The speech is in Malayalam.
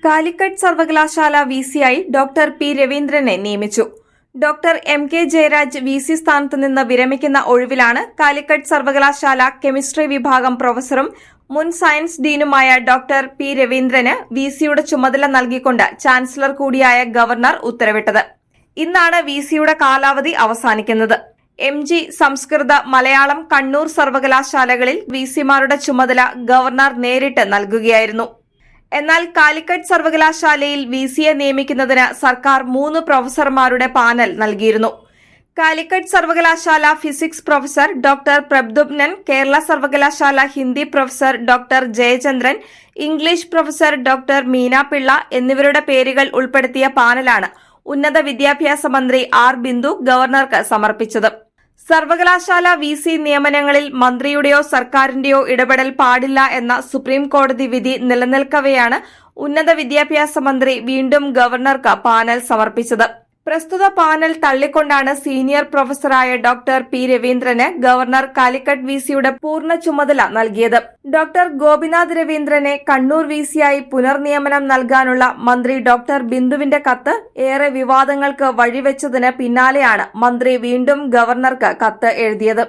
കാലിക്കറ്റ് സർവകലാശാല വിസിയായി ഡോക്ടർ പി രവീന്ദ്രനെ നിയമിച്ചു. Doctor MK. ജയരാജ് വിസി സ്ഥാനത്ത് നിന്ന് വിരമിക്കുന്ന ഒഴിവിലാണ് കാലിക്കറ്റ് സർവകലാശാല കെമിസ്ട്രി വിഭാഗം പ്രൊഫസറും മുൻ സയൻസ് ഡീനുമായ ഡോക്ടർ പി രവീന്ദ്രന് വിസിയുടെ ചുമതല നൽകിക്കൊണ്ട് ചാൻസലർ കൂടിയായ ഗവർണർ ഉത്തരവിട്ടത്. ഇന്നാണ് വിസിയുടെ കാലാവധി അവസാനിക്കുന്നത്. എം.ജി. സംസ്കൃത, മലയാളം, കണ്ണൂർ സർവകലാശാലകളിൽ വിസിമാരുടെ ചുമതല ഗവർണർ നേരിട്ട് നൽകുകയായിരുന്നു. എന്നാൽ കാലിക്കറ്റ് സർവകലാശാലയിൽ വിസിയെ നിയമിക്കുന്നതിന് സർക്കാർ 3 പ്രൊഫസർമാരുടെ പാനൽ നൽകിയിരുന്നു. കാലിക്കറ്റ് സർവകലാശാല ഫിസിക്സ് പ്രൊഫസർ ഡോക്ടർ പ്രബ്ദുബ്നൻ, കേരള സർവകലാശാല Hindi professor doctor Jayachandran, English professor doctor Meena Pillai എന്നിവരുടെ പേരുകൾ ഉൾപ്പെടുത്തിയ പാനലാണ് ഉന്നത വിദ്യാഭ്യാസ മന്ത്രി ആർ ബിന്ദു ഗവർണർക്ക് സമർപ്പിച്ചത്. സർവകലാശാല വിസി നിയമനങ്ങളിൽ മന്ത്രിയുടെയോ സർക്കാരിന്റെയോ ഇടപെടൽ പാടില്ല എന്ന സുപ്രീം കോടതി വിധി നിലനിൽക്കവെയാണ് ഉന്നത വിദ്യാഭ്യാസ മന്ത്രി വീണ്ടും ഗവർണർക്ക് പാനൽ സമർപ്പിച്ചത്. പ്രസ്തുത പാനൽ തള്ളിക്കൊണ്ടാണ് സീനിയർ പ്രൊഫസറായ ഡോക്ടർ പി രവീന്ദ്രന് ഗവർണർ കാലിക്കറ്റ് വിസിയുടെ പൂർണ്ണ ചുമതല നൽകിയത്. ഡോക്ടർ ഗോപിനാഥ് രവീന്ദ്രനെ കണ്ണൂർ വിസിയായി പുനർനിയമനം നൽകാനുള്ള മന്ത്രി ഡോക്ടർ ബിന്ദുവിന്റെ കത്ത് ഏറെ വിവാദങ്ങൾക്ക് വഴിവെച്ചതിന് പിന്നാലെയാണ് മന്ത്രി വീണ്ടും ഗവർണർക്ക് കത്ത് എഴുതിയത്.